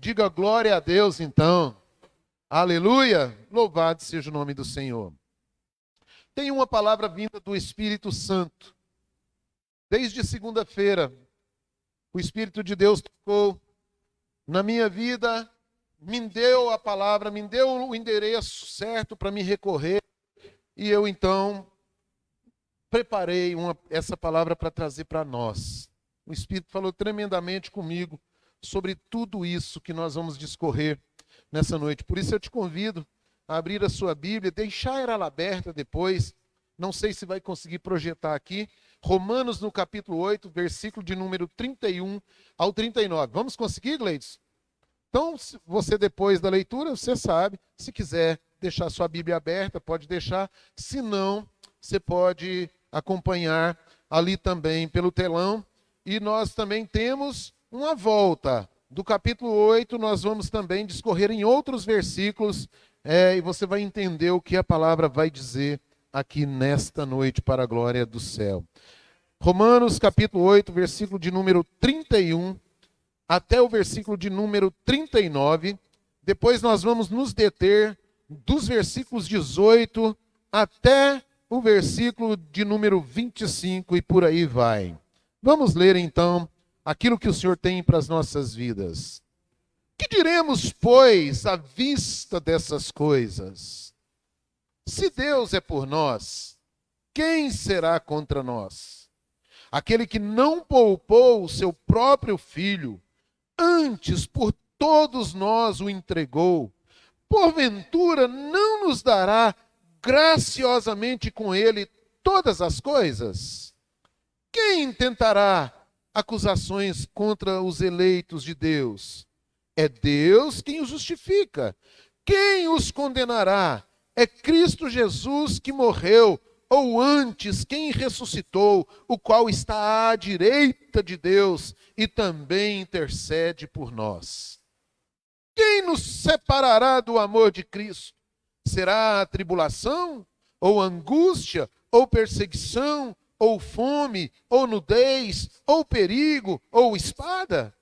Diga glória a Deus, então. Aleluia! Louvado seja o nome do Senhor. Tem uma palavra vinda do Espírito Santo. Desde segunda-feira, o Espírito de Deus tocou na minha vida, me deu a palavra, me deu o endereço certo para me recorrer. E eu, então, preparei essa palavra para trazer para nós. O Espírito falou tremendamente comigo sobre tudo isso que nós vamos discorrer nessa noite. Por isso eu te convido a abrir a sua Bíblia, deixar ela aberta depois. Não sei se vai conseguir projetar aqui. Romanos no capítulo 8, versículo de número 31 ao 39. Vamos conseguir, Gleides? Então, você depois da leitura, você sabe, se quiser deixar sua Bíblia aberta, pode deixar. Se não, você pode acompanhar ali também pelo telão. E nós também temos uma volta. Do capítulo 8, nós vamos também discorrer em outros versículos, e você vai entender o que a palavra vai dizer aqui nesta noite para a glória do céu. Romanos capítulo 8, versículo de número 31 até o versículo de número 39. Depois nós vamos nos deter dos versículos 18 até o versículo de número 25 e por aí vai. Vamos ler então aquilo que o Senhor tem para as nossas vidas. Que diremos, pois, à vista dessas coisas? Se Deus é por nós, quem será contra nós? Aquele que não poupou o seu próprio filho, antes por todos nós o entregou, porventura não nos dará graciosamente com ele todas as coisas? Quem tentará acusações contra os eleitos de Deus? É Deus quem os justifica. Quem os condenará? É Cristo Jesus que morreu, ou antes, quem ressuscitou, o qual está à direita de Deus e também intercede por nós. Quem nos separará do amor de Cristo? Será a tribulação, ou angústia, ou perseguição, ou fome, ou nudez, ou perigo, ou espada?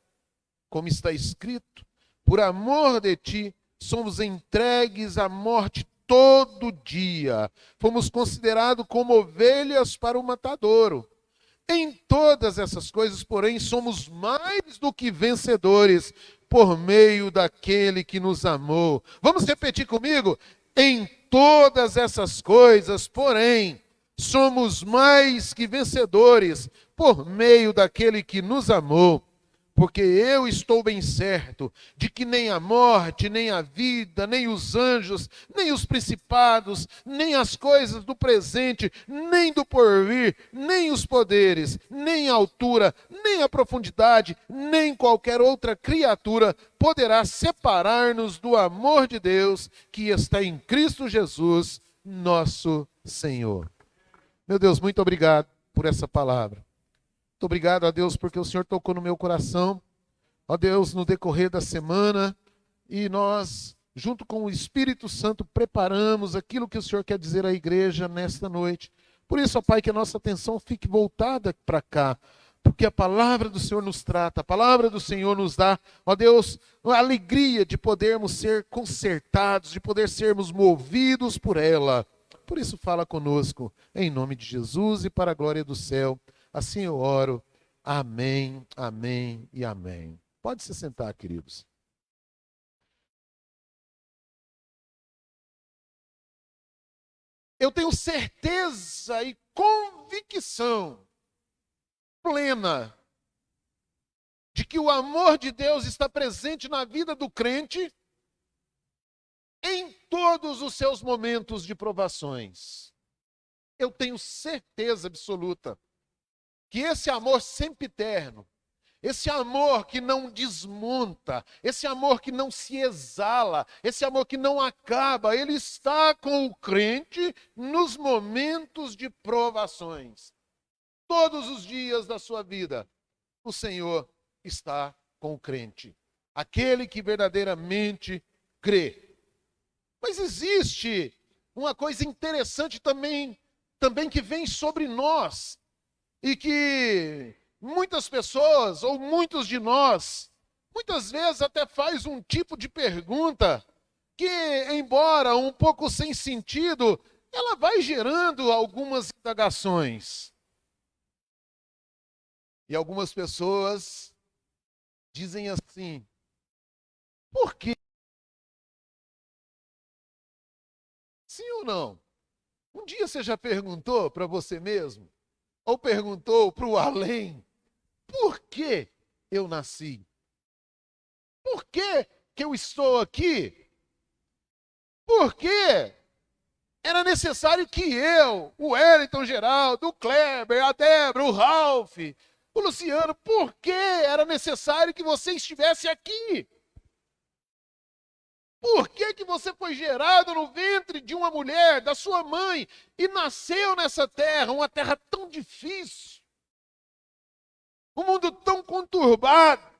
Como está escrito, por amor de ti, somos entregues à morte todo dia. Fomos considerados como ovelhas para o matadouro. Em todas essas coisas, porém, somos mais do que vencedores, por meio daquele que nos amou. Vamos repetir comigo? Em todas essas coisas, porém, somos mais que vencedores, por meio daquele que nos amou. Porque eu estou bem certo de que nem a morte, nem a vida, nem os anjos, nem os principados, nem as coisas do presente, nem do porvir, nem os poderes, nem a altura, nem a profundidade, nem qualquer outra criatura poderá separar-nos do amor de Deus que está em Cristo Jesus, nosso Senhor. Meu Deus, muito obrigado por essa palavra. Muito obrigado a Deus porque o Senhor tocou no meu coração, ó Deus, no decorrer da semana, e nós, junto com o Espírito Santo, preparamos aquilo que o Senhor quer dizer à igreja nesta noite. Por isso, ó Pai, que a nossa atenção fique voltada para cá, porque a palavra do Senhor nos trata, a palavra do Senhor nos dá, ó Deus, a alegria de podermos ser consertados, de poder sermos movidos por ela. Por isso, fala conosco, em nome de Jesus e para a glória do céu. Assim eu oro. Amém, amém e amém. Pode se sentar, queridos. Eu tenho certeza e convicção plena de que o amor de Deus está presente na vida do crente em todos os seus momentos de provações. Eu tenho certeza absoluta que esse amor sempiterno, esse amor que não desmonta, esse amor que não se exala, esse amor que não acaba, ele está com o crente nos momentos de provações. Todos os dias da sua vida, o Senhor está com o crente, aquele que verdadeiramente crê. Mas existe uma coisa interessante também que vem sobre nós, e que muitas pessoas, ou muitos de nós, muitas vezes até faz um tipo de pergunta que, embora um pouco sem sentido, ela vai gerando algumas indagações. E algumas pessoas dizem assim: por quê? Sim ou não? Um dia você já perguntou para você mesmo? Ou perguntou para o além: por que eu nasci? Por que eu estou aqui? Por que era necessário que eu, o Wellington Geraldo, o Kleber, a Débora, o Ralph, o Luciano, por que era necessário que você estivesse aqui? Por que você foi gerado no ventre de uma mulher, da sua mãe, e nasceu nessa terra, uma terra tão difícil, um mundo tão conturbado,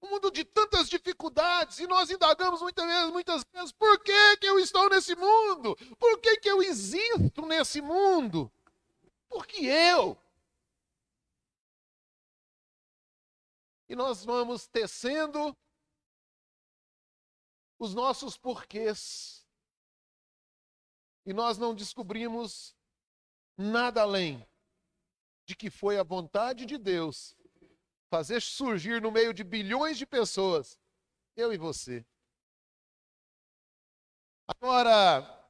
um mundo de tantas dificuldades, e nós indagamos muitas vezes, por que eu estou nesse mundo? Por que eu existo nesse mundo? Por que eu? E nós vamos tecendo os nossos porquês. E nós não descobrimos nada além de que foi a vontade de Deus fazer surgir no meio de bilhões de pessoas, eu e você. Agora,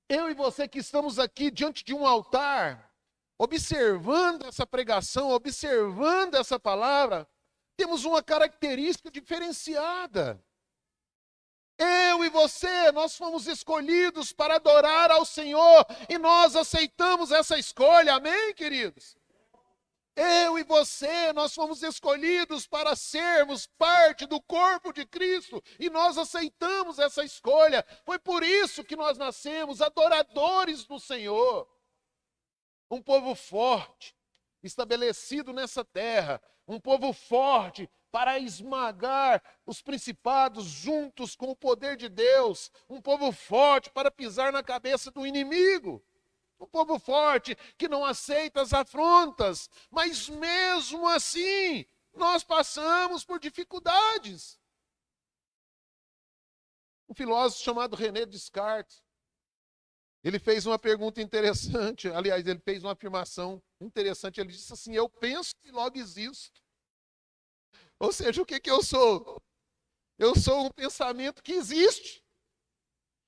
eu e você que estamos aqui diante de um altar, observando essa pregação, observando essa palavra, temos uma característica diferenciada. Eu e você, nós fomos escolhidos para adorar ao Senhor e nós aceitamos essa escolha, amém, queridos? Eu e você, nós fomos escolhidos para sermos parte do corpo de Cristo e nós aceitamos essa escolha. Foi por isso que nós nascemos adoradores do Senhor. Um povo forte, estabelecido nessa terra, um povo forte para esmagar os principados juntos com o poder de Deus, um povo forte para pisar na cabeça do inimigo. Um povo forte que não aceita as afrontas, mas mesmo assim, nós passamos por dificuldades. Um filósofo chamado René Descartes, ele fez uma pergunta interessante, aliás, ele fez uma afirmação interessante, ele disse assim: eu penso e logo existo. Ou seja, o que eu sou? Eu sou um pensamento que existe.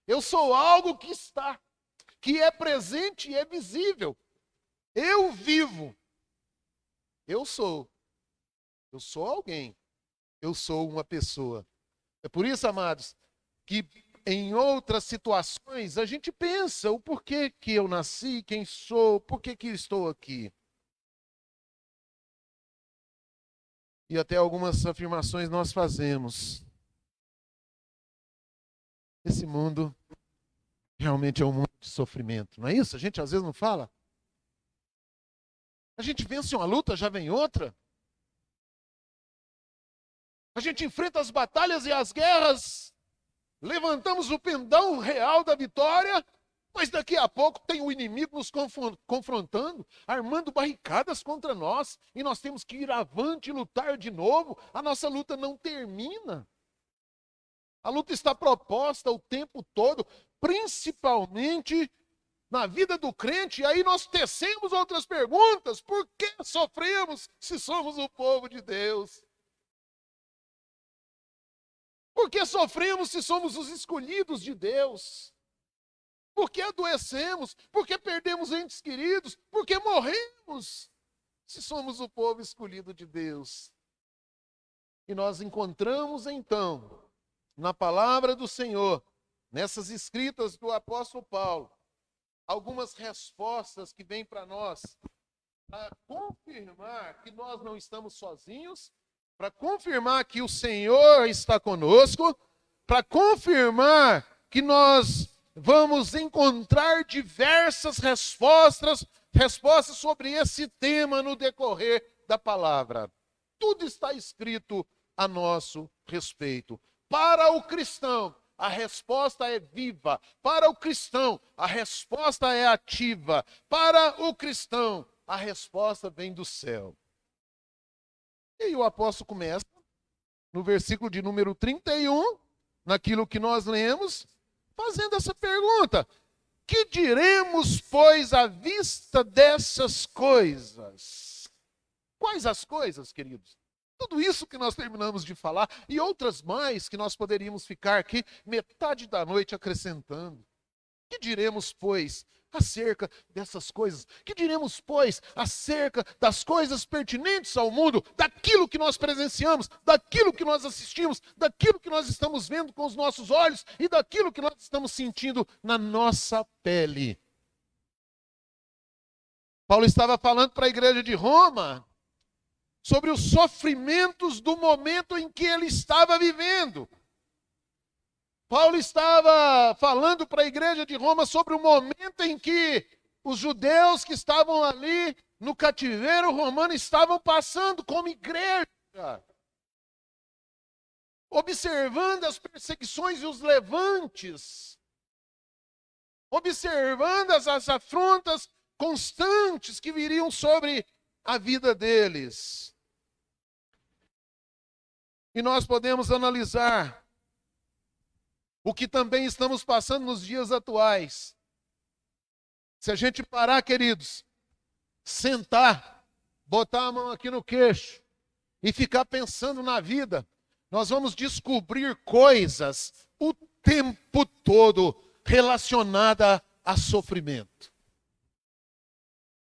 Eu sou algo que está, que é presente e é visível. Eu vivo. Eu sou. Eu sou alguém. Eu sou uma pessoa. É por isso, amados, que em outras situações a gente pensa o porquê que eu nasci, quem sou, por que estou aqui. E até algumas afirmações nós fazemos. Esse mundo realmente é um mundo de sofrimento, não é isso? A gente às vezes não fala. A gente vence uma luta, já vem outra. A gente enfrenta as batalhas e as guerras, levantamos o pendão real da vitória, mas daqui a pouco tem o inimigo nos confrontando, armando barricadas contra nós, e nós temos que ir avante e lutar de novo. A nossa luta não termina. A luta está proposta o tempo todo, principalmente na vida do crente, e aí nós tecemos outras perguntas. Por que sofremos se somos o povo de Deus? Por que sofremos se somos os escolhidos de Deus? Por que adoecemos? Por que perdemos entes queridos? Por que morremos se somos o povo escolhido de Deus? E nós encontramos então, na palavra do Senhor, nessas escritas do apóstolo Paulo, algumas respostas que vêm para nós, para confirmar que nós não estamos sozinhos, para confirmar que o Senhor está conosco, para confirmar que nós vamos encontrar diversas respostas sobre esse tema no decorrer da palavra. Tudo está escrito a nosso respeito. Para o cristão, a resposta é viva. Para o cristão, a resposta é ativa. Para o cristão, a resposta vem do céu. E aí o apóstolo começa, no versículo de número 31, naquilo que nós lemos, fazendo essa pergunta: que diremos, pois, à vista dessas coisas? Quais as coisas, queridos? Tudo isso que nós terminamos de falar e outras mais que nós poderíamos ficar aqui metade da noite acrescentando. Que diremos, pois, acerca dessas coisas? Que diremos, pois, acerca das coisas pertinentes ao mundo, daquilo que nós presenciamos, daquilo que nós assistimos, daquilo que nós estamos vendo com os nossos olhos e daquilo que nós estamos sentindo na nossa pele? Paulo estava falando para a igreja de Roma sobre os sofrimentos do momento em que ele estava vivendo. Paulo estava falando para a igreja de Roma sobre o momento em que os judeus que estavam ali no cativeiro romano estavam passando como igreja, observando as perseguições e os levantes, observando as afrontas constantes que viriam sobre a vida deles. E nós podemos analisar o que também estamos passando nos dias atuais. Se a gente parar, queridos, sentar, botar a mão aqui no queixo e ficar pensando na vida, nós vamos descobrir coisas o tempo todo relacionadas a sofrimento.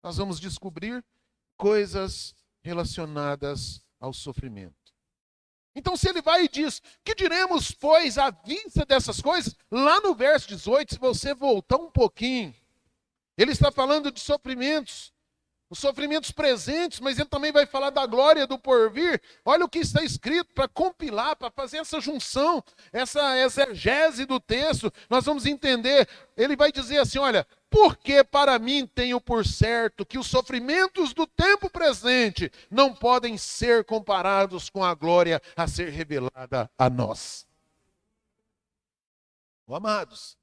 Nós vamos descobrir coisas relacionadas ao sofrimento. Então, se ele vai e diz, que diremos, pois, à vista dessas coisas? Lá no verso 18, se você voltar um pouquinho, ele está falando de sofrimentos, os sofrimentos presentes, mas ele também vai falar da glória do porvir. Olha o que está escrito para compilar, para fazer essa junção, essa exegese do texto. Nós vamos entender, ele vai dizer assim, olha, porque para mim tenho por certo que os sofrimentos do tempo presente não podem ser comparados com a glória a ser revelada a nós. Amados,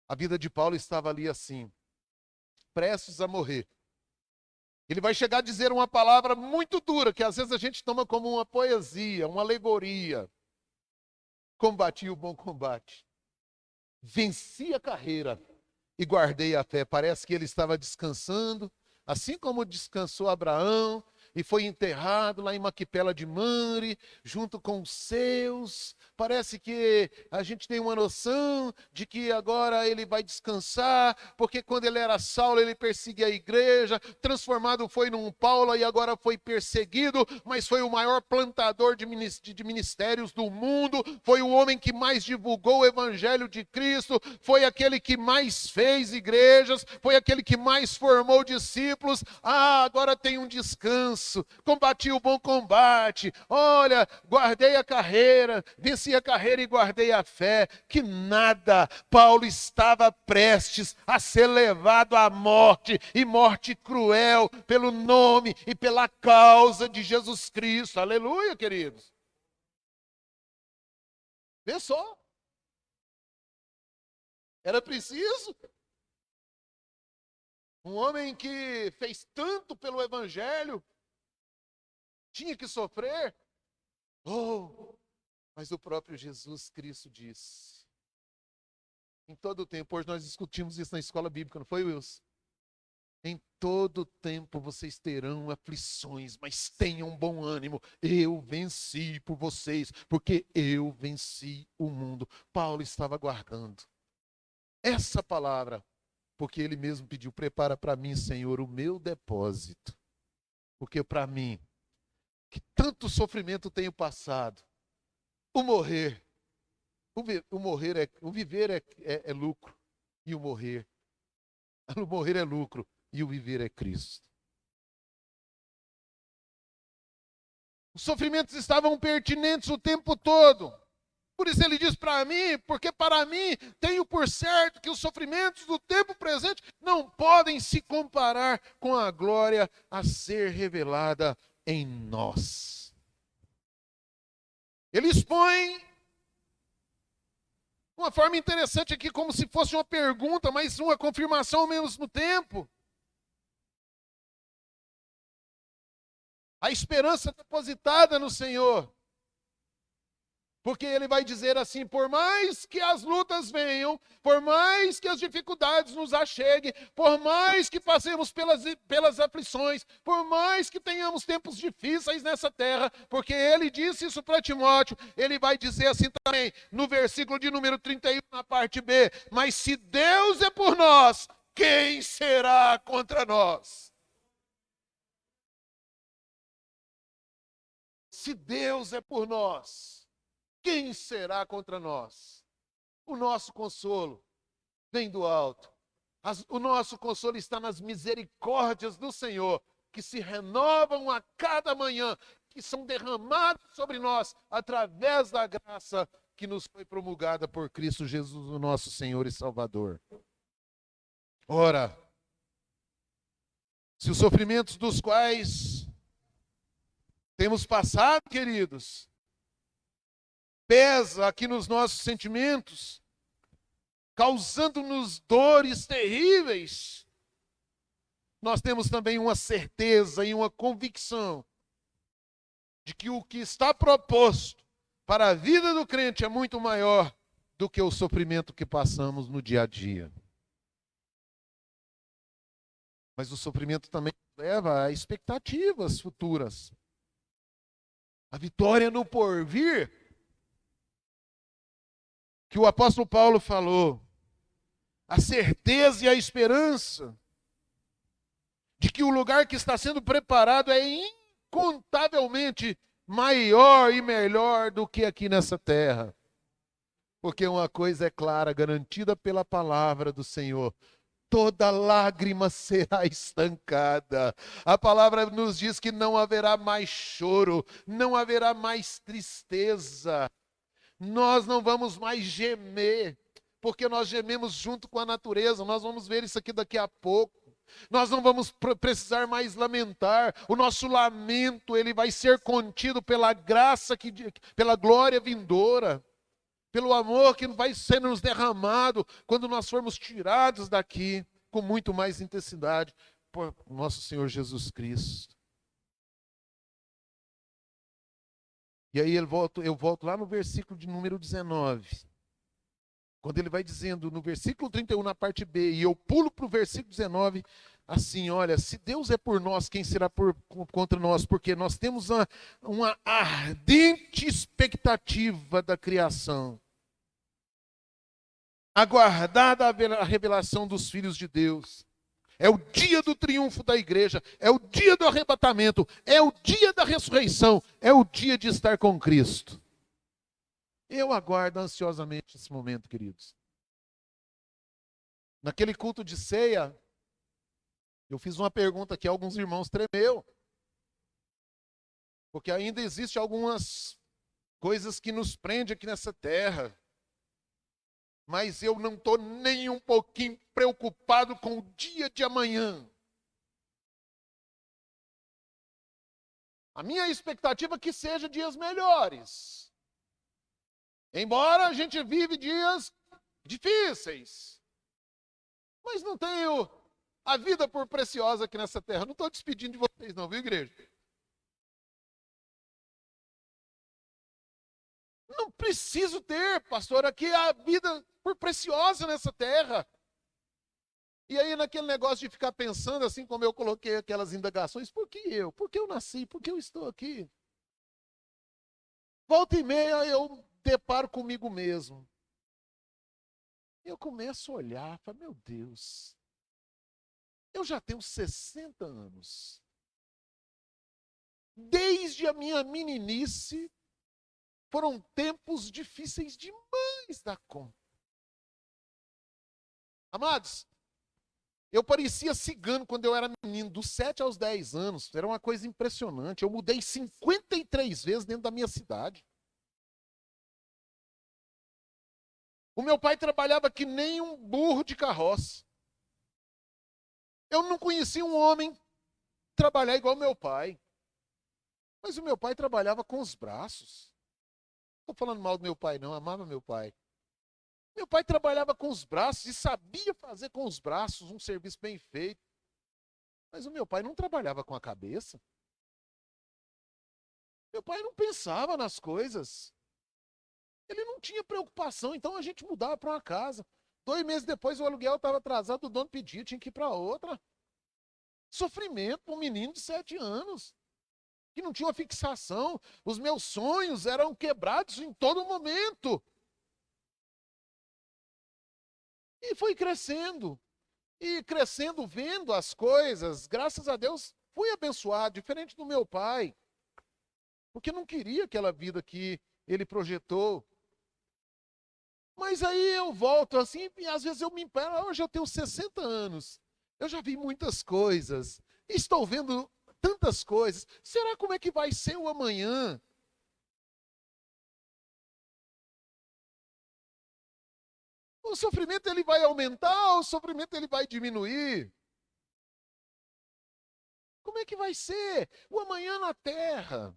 a vida de Paulo estava ali assim, prestes a morrer. Ele vai chegar a dizer uma palavra muito dura, que às vezes a gente toma como uma poesia, uma alegoria. Combati o bom combate, venci a carreira e guardei a fé. Parece que ele estava descansando, assim como descansou Abraão, e foi enterrado lá em Maquipela de Mamre, junto com os seus. Parece que a gente tem uma noção de que agora ele vai descansar, porque quando ele era Saulo, ele perseguia a igreja, transformado foi num Paulo e agora foi perseguido, mas foi o maior plantador de ministérios do mundo, foi o homem que mais divulgou o evangelho de Cristo, foi aquele que mais fez igrejas, foi aquele que mais formou discípulos. Agora tem um descanso. Combati o bom combate, olha, guardei a carreira, venci a carreira e guardei a fé. Que nada, Paulo estava prestes a ser levado à morte, e morte cruel, pelo nome e pela causa de Jesus Cristo. Aleluia, queridos. Vê só, era preciso um homem que fez tanto pelo evangelho, tinha que sofrer. Mas o próprio Jesus Cristo disse, em todo o tempo, hoje nós discutimos isso na escola bíblica, não foi, Wilson? Em todo tempo vocês terão aflições, mas tenham bom ânimo. Eu venci por vocês, porque eu venci o mundo. Paulo estava guardando essa palavra, porque ele mesmo pediu, prepara para mim, Senhor, o meu depósito. Porque para mim, que tanto sofrimento tenho passado, o viver é lucro, e o morrer é lucro, e o viver é Cristo. Os sofrimentos estavam pertinentes o tempo todo. Por isso ele diz para mim, porque para mim tenho por certo que os sofrimentos do tempo presente não podem se comparar com a glória a ser revelada em nós. Ele expõe uma forma interessante aqui, como se fosse uma pergunta, mas uma confirmação ao mesmo tempo. A esperança depositada no Senhor. Porque ele vai dizer assim, por mais que as lutas venham, por mais que as dificuldades nos acheguem, por mais que passemos pelas aflições, por mais que tenhamos tempos difíceis nessa terra, porque ele disse isso para Timóteo, ele vai dizer assim também, no versículo de número 31, na parte B, mas se Deus é por nós, quem será contra nós? Se Deus é por nós, quem será contra nós? O nosso consolo vem do alto. O nosso consolo está nas misericórdias do Senhor, que se renovam a cada manhã, que são derramadas sobre nós através da graça que nos foi promulgada por Cristo Jesus, o nosso Senhor e Salvador. Ora, se os sofrimentos dos quais temos passado, queridos, pesa aqui nos nossos sentimentos, causando-nos dores terríveis, nós temos também uma certeza e uma convicção de que o que está proposto para a vida do crente é muito maior do que o sofrimento que passamos no dia a dia. Mas o sofrimento também leva a expectativas futuras. A vitória no porvir, que o apóstolo Paulo falou, a certeza e a esperança de que o lugar que está sendo preparado é incontavelmente maior e melhor do que aqui nessa terra. Porque uma coisa é clara, garantida pela palavra do Senhor: toda lágrima será estancada. A palavra nos diz que não haverá mais choro, não haverá mais tristeza. Nós não vamos mais gemer, porque nós gememos junto com a natureza. Nós vamos ver isso aqui daqui a pouco. Nós não vamos precisar mais lamentar. O nosso lamento, ele vai ser contido pela graça, pela glória vindoura, pelo amor que vai ser nos derramado quando nós formos tirados daqui com muito mais intensidade por nosso Senhor Jesus Cristo. E aí eu volto lá no versículo de número 19. Quando ele vai dizendo no versículo 31, na parte B, e eu pulo para o versículo 19, assim, olha, se Deus é por nós, quem será contra nós? Porque nós temos uma ardente expectativa da criação, aguardada a revelação dos filhos de Deus. É o dia do triunfo da igreja, é o dia do arrebatamento, é o dia da ressurreição, é o dia de estar com Cristo. Eu aguardo ansiosamente esse momento, queridos. Naquele culto de ceia, eu fiz uma pergunta que alguns irmãos tremeu. Porque ainda existem algumas coisas que nos prendem aqui nessa terra. Mas eu não estou nem um pouquinho preocupado com o dia de amanhã. A minha expectativa é que seja dias melhores. Embora a gente vive dias difíceis. Mas não tenho a vida por preciosa aqui nessa terra. Não estou despedindo de vocês não, viu, igreja? Não preciso ter, pastor, aqui a vida por preciosa nessa terra. E aí naquele negócio de ficar pensando, assim como eu coloquei aquelas indagações, por que eu? Por que eu nasci? Por que eu estou aqui? Volta e meia eu deparo comigo mesmo. Eu começo a olhar, falo, meu Deus, eu já tenho 60 anos. Desde a minha meninice, foram tempos difíceis demais da conta. Amados, eu parecia cigano quando eu era menino, dos 7 aos 10 anos. Era uma coisa impressionante. Eu mudei 53 vezes dentro da minha cidade. O meu pai trabalhava que nem um burro de carroça. Eu não conhecia um homem trabalhar igual meu pai. Mas o meu pai trabalhava com os braços. Não estou falando mal do meu pai, não. Amava meu pai. Meu pai trabalhava com os braços e sabia fazer com os braços um serviço bem feito. Mas o meu pai não trabalhava com a cabeça. Meu pai não pensava nas coisas. Ele não tinha preocupação, então a gente mudava para uma casa. 2 meses depois o aluguel estava atrasado, o dono pedia, tinha que ir para outra. Sofrimento para um menino de 7 anos, que não tinha uma fixação. Os meus sonhos eram quebrados em todo momento. E foi crescendo. E crescendo, vendo as coisas, graças a Deus, fui abençoado, diferente do meu pai. Porque não queria aquela vida que ele projetou. Mas aí eu volto assim, e às vezes eu me empero, hoje eu tenho 60 anos. Eu já vi muitas coisas. Estou vendo tantas coisas. Será como é que vai ser o amanhã? O sofrimento ele vai aumentar, o sofrimento ele vai diminuir? Como é que vai ser o amanhã na terra?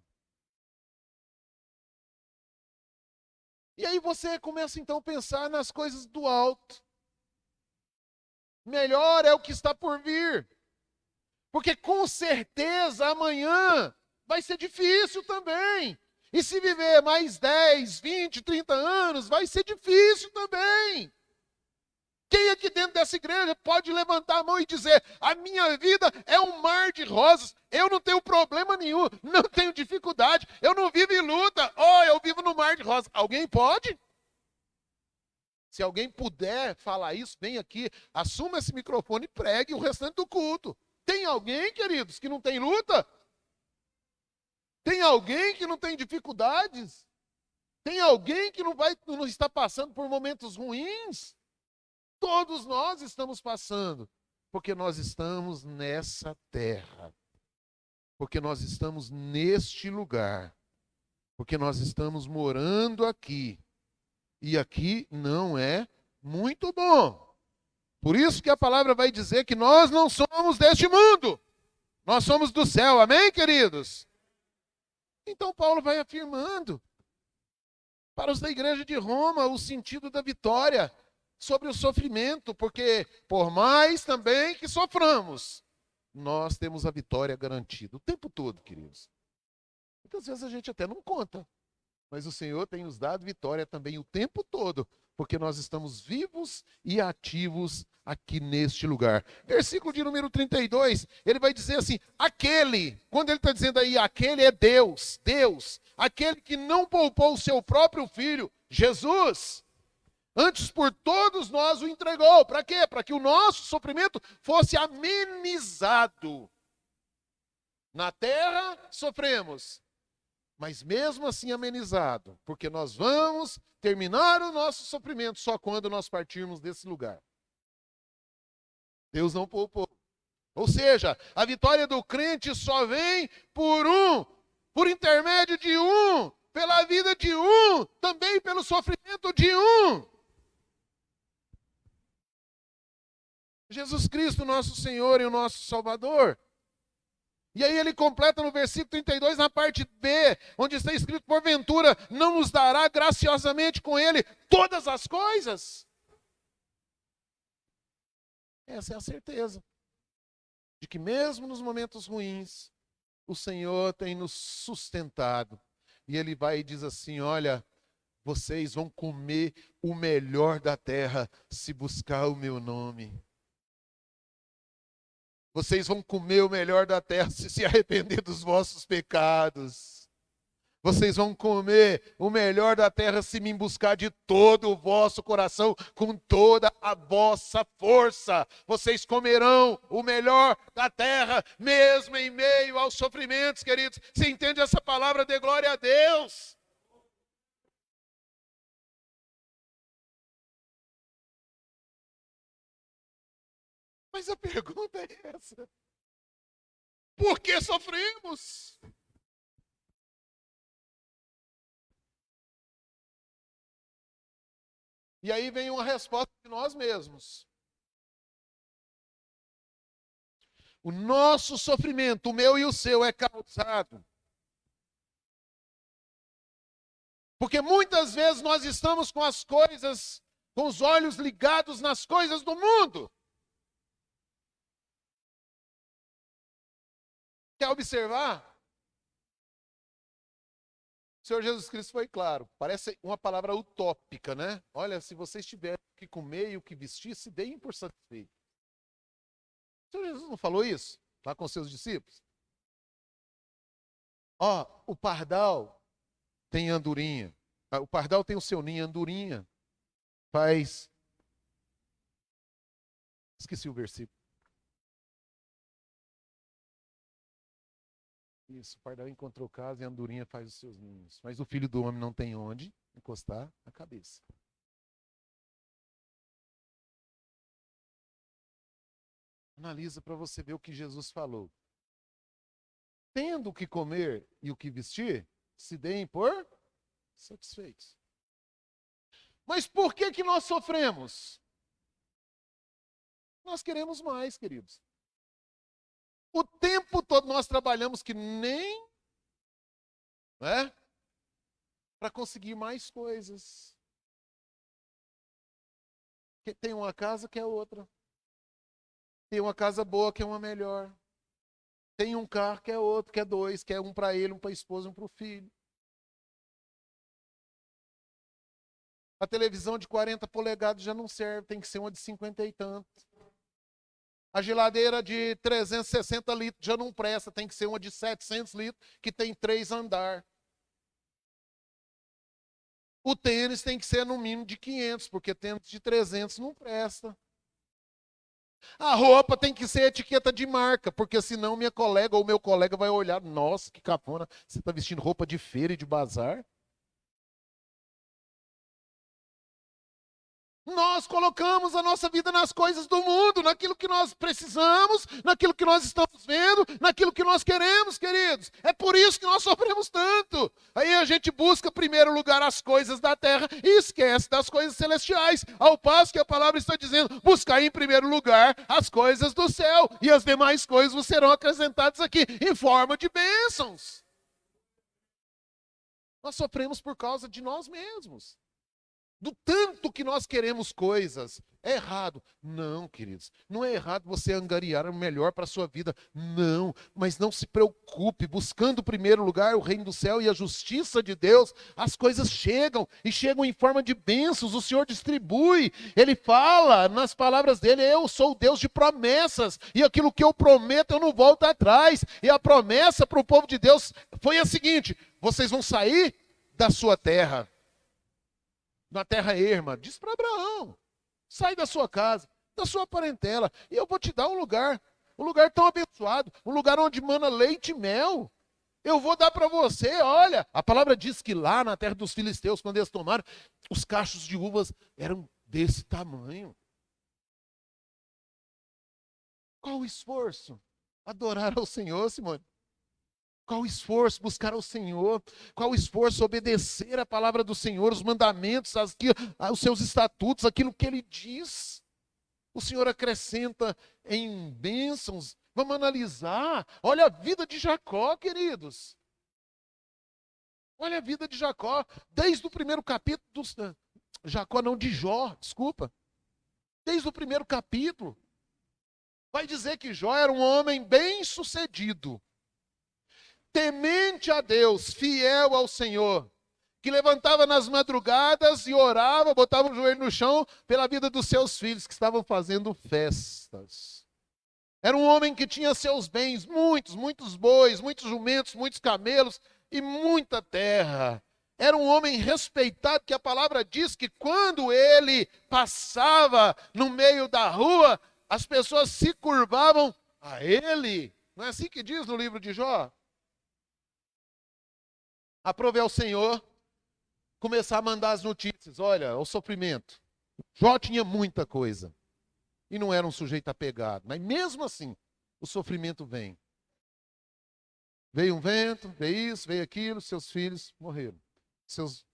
E aí você começa então a pensar nas coisas do alto. Melhor é o que está por vir. Porque com certeza amanhã vai ser difícil também. E se viver mais 10, 20, 30 anos, vai ser difícil também. Quem aqui dentro dessa igreja pode levantar a mão e dizer: a minha vida é um mar de rosas, eu não tenho problema nenhum, não tenho dificuldade, eu não vivo em luta, eu vivo no mar de rosas. Alguém pode? Se alguém puder falar isso, vem aqui, assuma esse microfone e pregue o restante do culto. Tem alguém, queridos, que não tem luta? Tem alguém que não tem dificuldades? Tem alguém que não está passando por momentos ruins? Todos nós estamos passando, porque nós estamos nessa terra, porque nós estamos neste lugar, porque nós estamos morando aqui, e aqui não é muito bom. Por isso que a palavra vai dizer que nós não somos deste mundo, nós somos do céu, amém, queridos? Então Paulo vai afirmando para os da igreja de Roma o sentido da vitória sobre o sofrimento, porque por mais também que soframos, nós temos a vitória garantida o tempo todo, queridos. Muitas vezes a gente até não conta, mas o Senhor tem nos dado vitória também o tempo todo, porque nós estamos vivos e ativos aqui neste lugar. Versículo de número 32, ele vai dizer assim, aquele, quando ele está dizendo aí, aquele é Deus, Deus, aquele que não poupou o seu próprio filho, Jesus, antes por todos nós o entregou. Para quê? Para que o nosso sofrimento fosse amenizado. Na terra sofremos, mas mesmo assim amenizado, porque nós vamos terminar o nosso sofrimento só quando nós partirmos desse lugar. Deus não poupou. Ou seja, a vitória do crente só vem por intermédio de um, pela vida de um, também pelo sofrimento de um. Jesus Cristo, nosso Senhor e o nosso Salvador. E aí ele completa no versículo 32, na parte B, onde está escrito, porventura, não nos dará graciosamente com ele todas as coisas? Essa é a certeza, de que mesmo nos momentos ruins, o Senhor tem nos sustentado. E ele vai e diz assim, olha, vocês vão comer o melhor da terra se buscar o meu nome. Vocês vão comer o melhor da terra se arrepender dos vossos pecados. Vocês vão comer o melhor da terra se me buscar de todo o vosso coração, com toda a vossa força. Vocês comerão o melhor da terra, mesmo em meio aos sofrimentos, queridos. Você entende essa palavra? Dê glória a Deus. Mas a pergunta é essa. Por que sofremos? E aí vem uma resposta de nós mesmos. O nosso sofrimento, o meu e o seu, é causado. Porque muitas vezes nós estamos com as coisas, com os olhos ligados nas coisas do mundo. Quer observar? O Senhor Jesus Cristo foi claro. Parece uma palavra utópica, né? Olha, se vocês tiverem o que comer e o que vestir, se deem por satisfeitos. O Senhor Jesus não falou isso lá com seus discípulos? Ó, o pardal tem andorinha. O pardal tem o seu ninho, andorinha faz... Esqueci o versículo. Isso, o pardal encontrou casa e a andorinha faz os seus ninhos. Mas o filho do homem não tem onde encostar a cabeça. Analisa para você ver o que Jesus falou. Tendo o que comer e o que vestir, se deem por satisfeitos. Mas por que que nós sofremos? Nós queremos mais, queridos. O tempo todo nós trabalhamos que nem, né, para conseguir mais coisas. Tem uma casa, quer outra. Tem uma casa boa, quer uma melhor. Tem um carro, quer outro, quer dois, quer um para ele, um para a esposa, um para o filho. A televisão de 40 polegadas já não serve, tem que ser uma de 50 e tantos. A geladeira de 360 litros já não presta, tem que ser uma de 700 litros, que tem 3 andares. O tênis tem que ser no mínimo de 500, porque tênis de 300 não presta. A roupa tem que ser etiqueta de marca, porque senão minha colega ou meu colega vai olhar, nossa, que cafona, você está vestindo roupa de feira e de bazar? Nós colocamos a nossa vida nas coisas do mundo, naquilo que nós precisamos, naquilo que nós estamos vendo, naquilo que nós queremos, queridos. É por isso que nós sofremos tanto. Aí a gente busca, em primeiro lugar, as coisas da terra e esquece das coisas celestiais. Ao passo que a palavra está dizendo, buscar em primeiro lugar as coisas do céu e as demais coisas vos serão acrescentadas aqui em forma de bênçãos. Nós sofremos por causa de nós mesmos. Do tanto que nós queremos coisas. É errado? Não, queridos. Não é errado você angariar o melhor para a sua vida. Não. Mas não se preocupe. Buscando em primeiro lugar o reino do céu e a justiça de Deus, as coisas chegam. E chegam em forma de bênçãos. O Senhor distribui. Ele fala nas palavras dele, eu sou o Deus de promessas. E aquilo que eu prometo eu não volto atrás. E a promessa para o povo de Deus foi a seguinte, vocês vão sair da sua terra. Na terra erma, diz para Abraão, sai da sua casa, da sua parentela, e eu vou te dar um lugar tão abençoado, um lugar onde mana leite e mel. Eu vou dar para você, olha, a palavra diz que lá na terra dos filisteus, quando eles tomaram, os cachos de uvas eram desse tamanho. Qual o esforço? Adorar ao Senhor, Simone. Qual o esforço? Buscar ao Senhor. Qual o esforço? Obedecer a palavra do Senhor, os mandamentos, os seus estatutos, aquilo que Ele diz. O Senhor acrescenta em bênçãos. Vamos analisar. Olha a vida de Jacó, queridos. Olha a vida de Jacó. Desde o primeiro capítulo, Jacó não, de Jó, desculpa. Desde o primeiro capítulo. Vai dizer que Jó era um homem bem-sucedido. Temente a Deus, fiel ao Senhor, que levantava nas madrugadas e orava, botava o joelho no chão pela vida dos seus filhos que estavam fazendo festas. Era um homem que tinha seus bens, muitos bois, muitos jumentos, muitos camelos e muita terra. Era um homem respeitado, que a palavra diz que quando ele passava no meio da rua, as pessoas se curvavam a ele. Não é assim que diz no livro de Jó? Aprove ao Senhor começar a mandar as notícias. Olha, o sofrimento. Jó tinha muita coisa. E não era um sujeito apegado. Mas mesmo assim, o sofrimento vem. Veio um vento, veio isso, veio aquilo, seus filhos morreram. Seus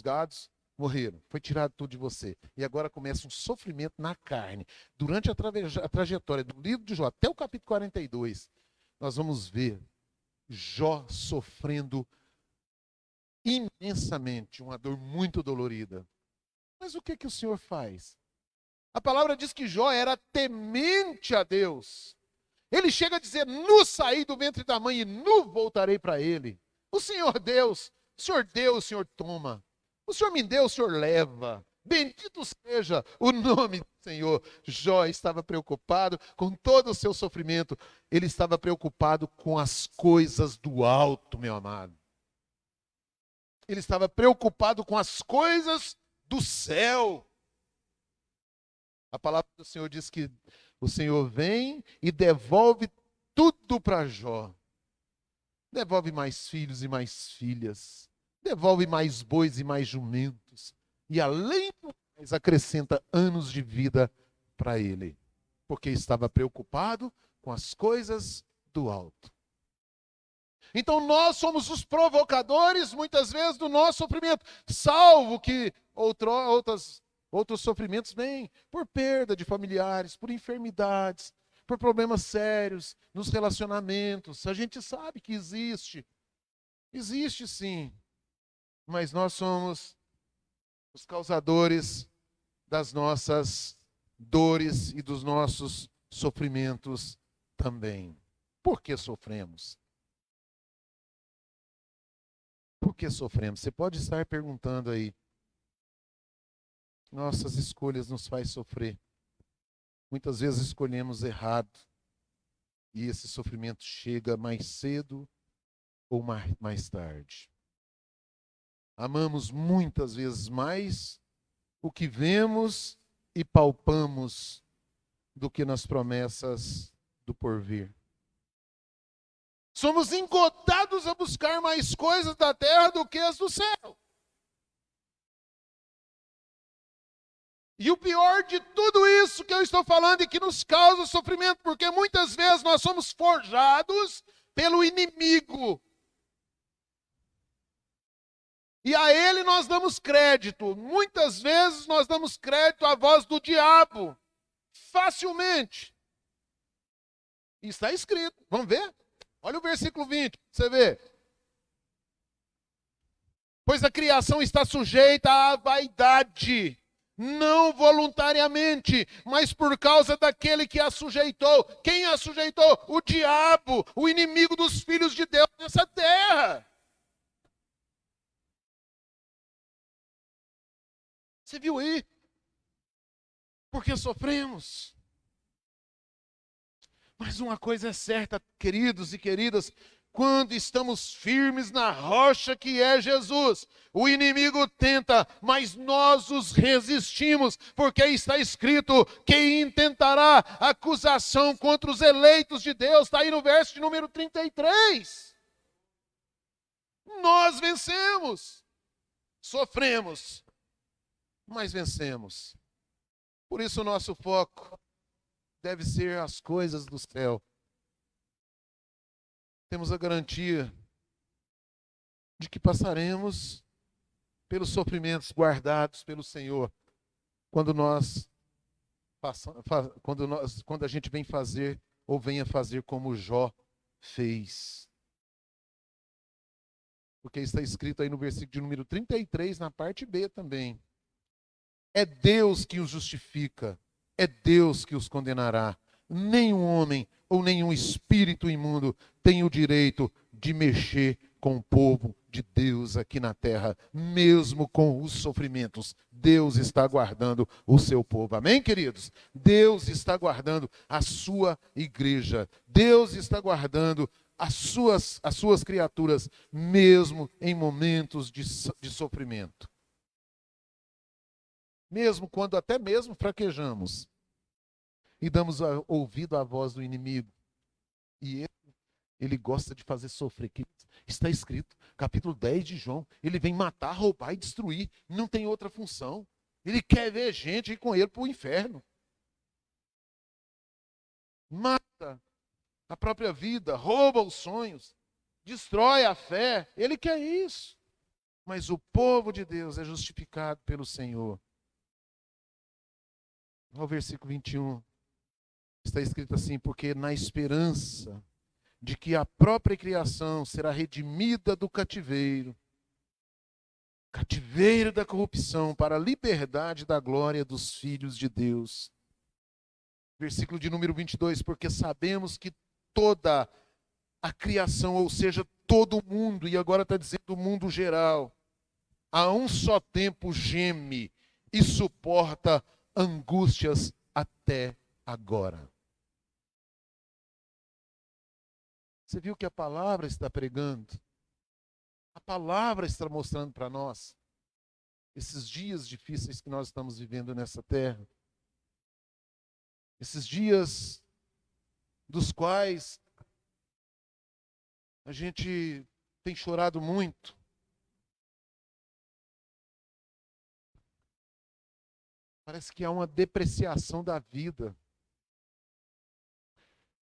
gados morreram. Foi tirado tudo de você. E agora começa um sofrimento na carne. Durante a trajetória do livro de Jó, até o capítulo 42, nós vamos ver Jó sofrendo imensamente, uma dor muito dolorida. Mas o que o Senhor faz? A palavra diz que Jó era temente a Deus. Ele chega a dizer, nu saí do ventre da mãe e nu voltarei para ele. O Senhor Deus O Senhor deu, o Senhor toma. O Senhor me deu, o Senhor leva. Bendito seja o nome do Senhor. Jó estava preocupado com todo o seu sofrimento. Ele estava preocupado com as coisas do alto, meu amado. Ele estava preocupado com as coisas do céu. A palavra do Senhor diz que o Senhor vem e devolve tudo para Jó. Devolve mais filhos e mais filhas. Devolve mais bois e mais jumentos. E além do mais, acrescenta anos de vida para ele. Porque estava preocupado com as coisas do alto. Então nós somos os provocadores, muitas vezes, do nosso sofrimento. Salvo que outros sofrimentos vêm por perda de familiares, por enfermidades, por problemas sérios nos relacionamentos. A gente sabe que existe. Existe sim. Mas nós somos os causadores das nossas dores e dos nossos sofrimentos também. Por que sofremos? Por que sofremos? Você pode estar perguntando aí. Nossas escolhas nos fazem sofrer. Muitas vezes escolhemos errado. E esse sofrimento chega mais cedo ou mais tarde. Amamos muitas vezes mais o que vemos e palpamos do que nas promessas do porvir. Somos engodados a buscar mais coisas da terra do que as do céu. E o pior de tudo isso que eu estou falando e que nos causa sofrimento, porque muitas vezes nós somos forjados pelo inimigo. E a ele nós damos crédito. Muitas vezes nós damos crédito à voz do diabo. Facilmente. E está escrito. Vamos ver? Olha o versículo 20, você vê. Pois a criação está sujeita à vaidade, não voluntariamente, mas por causa daquele que a sujeitou. Quem a sujeitou? O diabo, o inimigo dos filhos de Deus nessa terra. Você viu aí? Porque sofremos. Mas uma coisa é certa, queridos e queridas, quando estamos firmes na rocha que é Jesus, o inimigo tenta, mas nós os resistimos, porque está escrito: quem intentará acusação contra os eleitos de Deus? Está aí no verso de número 33. Nós vencemos, sofremos, mas vencemos. Por isso o nosso foco deve ser as coisas do céu. Temos a garantia de que passaremos pelos sofrimentos guardados pelo Senhor quando a gente vem fazer ou venha fazer como Jó fez. Porque está escrito aí no versículo de número 33, na parte B também. É Deus que os justifica. É Deus que os condenará. Nenhum homem ou nenhum espírito imundo tem o direito de mexer com o povo de Deus aqui na terra, mesmo com os sofrimentos. Deus está guardando o seu povo. Amém, queridos? Deus está guardando a sua igreja. Deus está guardando as suas criaturas, mesmo em momentos de sofrimento. Mesmo quando até mesmo fraquejamos e damos ouvido à voz do inimigo. E ele gosta de fazer sofrer. Está escrito, capítulo 10 de João, ele vem matar, roubar e destruir. Não tem outra função. Ele quer ver gente ir com ele para o inferno. Mata a própria vida, rouba os sonhos, destrói a fé. Ele quer isso. Mas o povo de Deus é justificado pelo Senhor. No versículo 21, está escrito assim: porque na esperança de que a própria criação será redimida do cativeiro da corrupção, para a liberdade da glória dos filhos de Deus. Versículo de número 22, porque sabemos que toda a criação, ou seja, todo mundo, e agora está dizendo o mundo geral, a um só tempo geme e suporta angústias até agora. Você viu que a palavra está pregando? A palavra está mostrando para nós esses dias difíceis que nós estamos vivendo nessa terra. Esses dias dos quais a gente tem chorado muito. Parece que há uma depreciação da vida.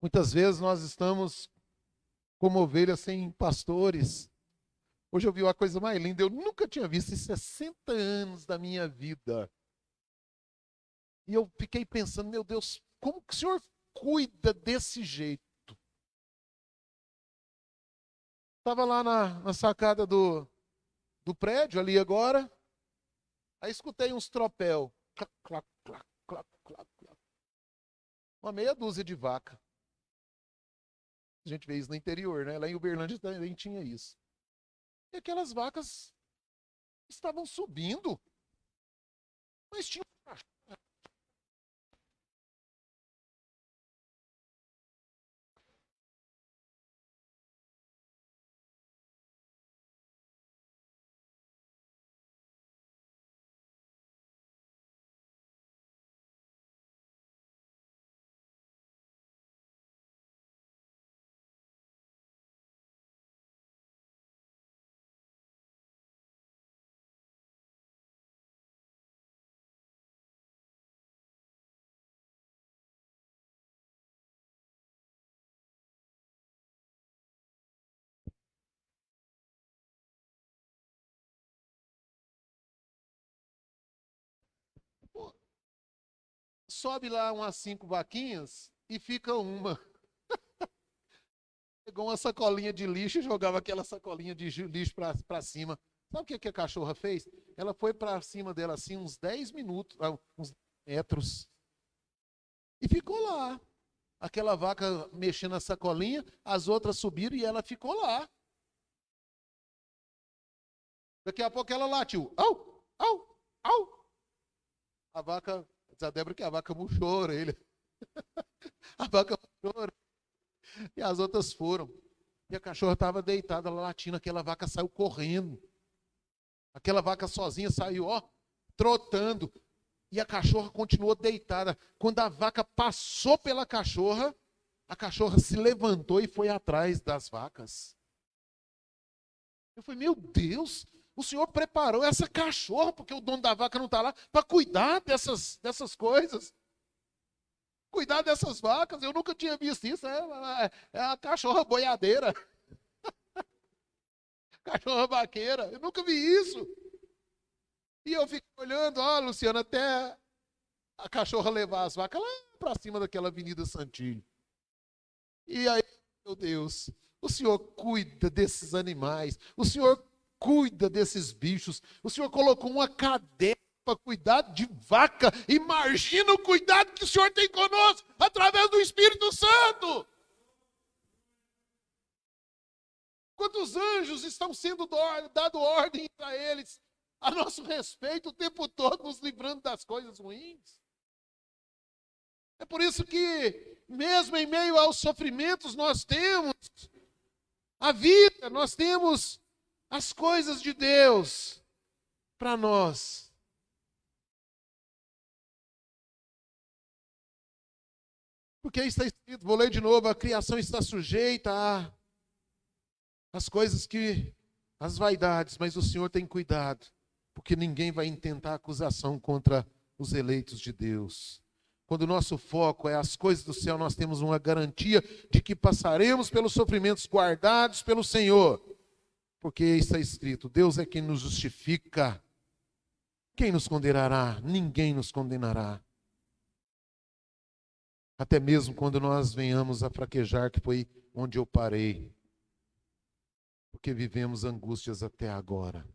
Muitas vezes nós estamos como ovelhas sem pastores. Hoje eu vi uma coisa mais linda, eu nunca tinha visto em 60 anos da minha vida. E eu fiquei pensando, meu Deus, como que o Senhor cuida desse jeito? Estava lá na sacada do prédio ali agora, aí escutei uns tropel. Clac, clac, clac, clac, clac, clac. Uma meia dúzia de vaca. A gente vê isso no interior, né? Lá em Uberlândia também tinha isso. E aquelas vacas estavam subindo, mas tinha um cachorro. Sobe lá umas 5 vaquinhas e fica uma. Pegou uma sacolinha de lixo e jogava aquela sacolinha de lixo para cima. Sabe o que a cachorra fez? Ela foi para cima dela assim uns 10 minutos, uns metros. E ficou lá. Aquela vaca mexendo na sacolinha, as outras subiram e ela ficou lá. Daqui a pouco ela latiu. Au, au, au. A vaca, diz a Débora que a vaca murchou a orelha. A vaca murchou a orelha. E as outras foram. E a cachorra estava deitada lá latindo, aquela vaca saiu correndo. Aquela vaca sozinha saiu, ó, trotando. E a cachorra continuou deitada. Quando a vaca passou pela cachorra, a cachorra se levantou e foi atrás das vacas. Eu falei, meu Deus, o Senhor preparou essa cachorra, porque o dono da vaca não está lá, para cuidar dessas coisas. Cuidar dessas vacas, eu nunca tinha visto isso. É a cachorra boiadeira. Cachorra vaqueira, eu nunca vi isso. E eu fico olhando, ó, Luciano, até a cachorra levar as vacas lá para cima daquela Avenida Santilho. E aí, meu Deus, o Senhor cuida desses animais, o Senhor cuida desses bichos, o Senhor colocou uma cadeia para cuidar de vaca. Imagina o cuidado que o Senhor tem conosco através do Espírito Santo. Quantos anjos estão sendo dado ordem para eles a nosso respeito o tempo todo, nos livrando das coisas ruins. É por isso que, mesmo em meio aos sofrimentos, nós temos a vida, nós temos as coisas de Deus para nós. Porque aí está escrito, vou ler de novo, a criação está sujeita às coisas que, às vaidades, mas o Senhor tem cuidado, porque ninguém vai intentar acusação contra os eleitos de Deus. Quando o nosso foco é as coisas do céu, nós temos uma garantia de que passaremos pelos sofrimentos guardados pelo Senhor. Porque está escrito, Deus é quem nos justifica. Quem nos condenará? Ninguém nos condenará. Até mesmo quando nós venhamos a fraquejar, que foi onde eu parei. Porque vivemos angústias até agora.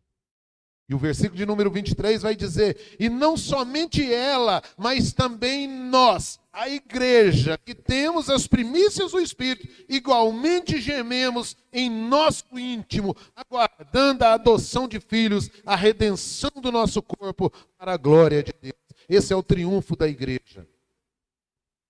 E o versículo de número 23 vai dizer: e não somente ela, mas também nós, a igreja, que temos as primícias do Espírito, igualmente gememos em nosso íntimo, aguardando a adoção de filhos, a redenção do nosso corpo, para a glória de Deus. Esse é o triunfo da igreja.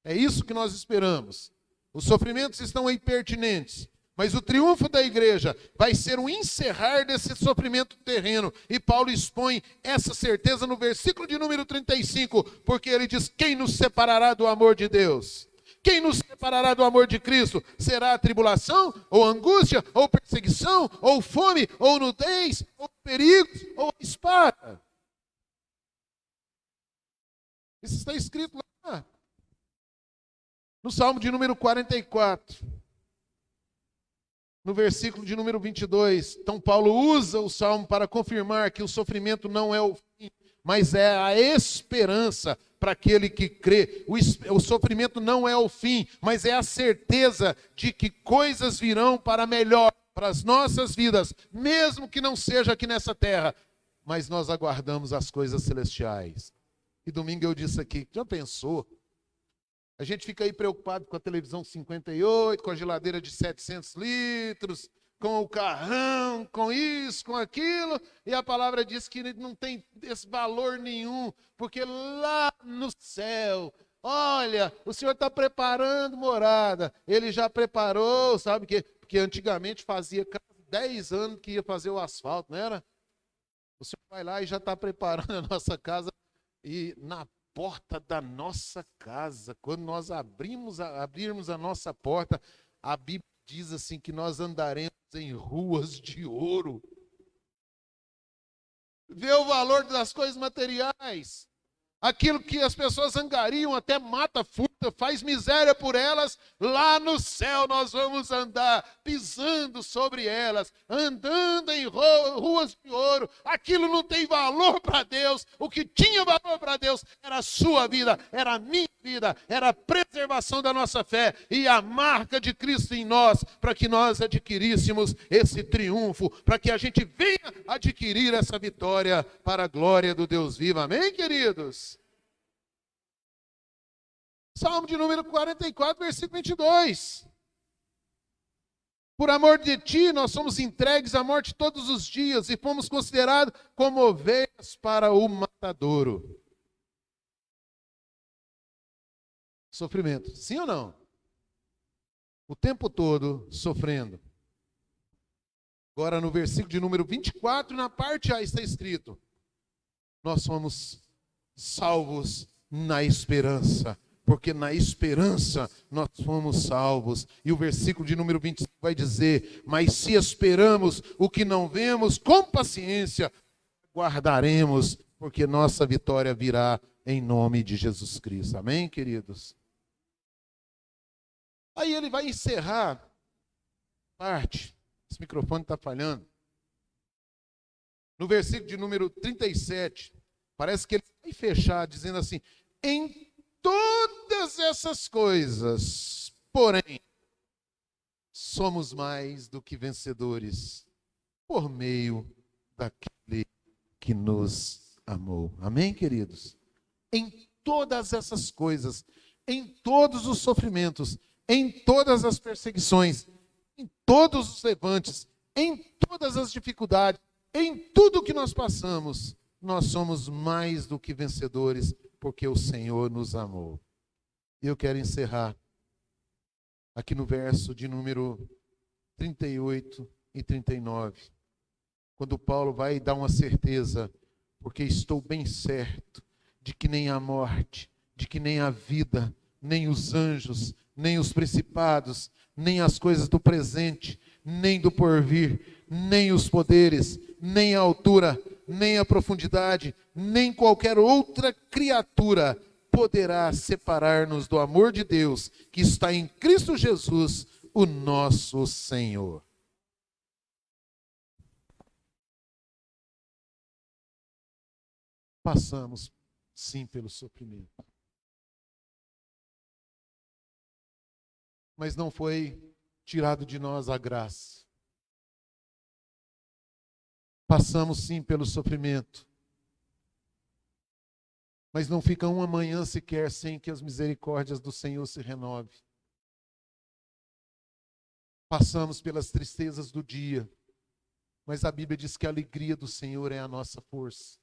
É isso que nós esperamos. Os sofrimentos estão aí pertinentes. Mas o triunfo da igreja vai ser o encerrar desse sofrimento terreno. E Paulo expõe essa certeza no versículo de número 35, porque ele diz: quem nos separará do amor de Deus? Quem nos separará do amor de Cristo? Será a tribulação, ou angústia, ou perseguição, ou fome, ou nudez, ou perigos, ou espada? Isso está escrito lá no Salmo de número 44. No versículo de número 22, então Paulo usa o Salmo para confirmar que o sofrimento não é o fim, mas é a esperança para aquele que crê. O sofrimento não é o fim, mas é a certeza de que coisas virão para melhor, para as nossas vidas, mesmo que não seja aqui nessa terra, mas nós aguardamos as coisas celestiais. E domingo eu disse aqui, já pensou? A gente fica aí preocupado com a televisão 58, com a geladeira de 700 litros, com o carrão, com isso, com aquilo. E a palavra diz que não tem esse valor nenhum, porque lá no céu, olha, o Senhor está preparando morada. Ele já preparou, sabe? Porque antigamente fazia 10 anos que ia fazer o asfalto, não era? O Senhor vai lá e já está preparando a nossa casa. E na porta da nossa casa, quando nós abrirmos a nossa porta, a Bíblia diz assim que nós andaremos em ruas de ouro. Vê o valor das coisas materiais. Aquilo que as pessoas angariam, até mata, furta, faz miséria por elas, lá no céu nós vamos andar, pisando sobre elas, andando em ruas de ouro. Aquilo não tem valor para Deus. O que tinha valor para Deus era a sua vida, era a minha vida, era a preservação da nossa fé e a marca de Cristo em nós, para que nós adquiríssemos esse triunfo, para que a gente venha adquirir essa vitória para a glória do Deus vivo. Amém, queridos? Salmo de número 44, versículo 22. Por amor de ti, nós somos entregues à morte todos os dias e fomos considerados como ovelhas para o matadouro. Sofrimento, sim ou não? O tempo todo sofrendo. Agora no versículo de número 24, na parte A está escrito: nós somos salvos na esperança. Porque na esperança nós fomos salvos. E o versículo de número 25 vai dizer: mas se esperamos o que não vemos, com paciência guardaremos, porque nossa vitória virá em nome de Jesus Cristo. Amém, queridos? Aí ele vai encerrar parte. Esse microfone está falhando. No versículo de número 37, parece que ele vai fechar dizendo assim: em todas essas coisas, porém, somos mais do que vencedores por meio daquele que nos amou. Amém, queridos? Em todas essas coisas, em todos os sofrimentos, em todas as perseguições, em todos os levantes, em todas as dificuldades, em tudo que nós passamos, nós somos mais do que vencedores, porque o Senhor nos amou. E eu quero encerrar aqui no verso de número 38 e 39, quando Paulo vai dar uma certeza: porque estou bem certo de que nem a morte, de que nem a vida, nem os anjos, nem os principados, nem as coisas do presente, nem do porvir, nem os poderes, nem a altura, nem a profundidade, nem qualquer outra criatura poderá separar-nos do amor de Deus que está em Cristo Jesus, o nosso Senhor. Passamos, sim, pelo sofrimento. Mas não foi tirado de nós a graça. Passamos sim pelo sofrimento, mas não fica uma manhã sequer sem que as misericórdias do Senhor se renovem. Passamos pelas tristezas do dia, mas a Bíblia diz que a alegria do Senhor é a nossa força.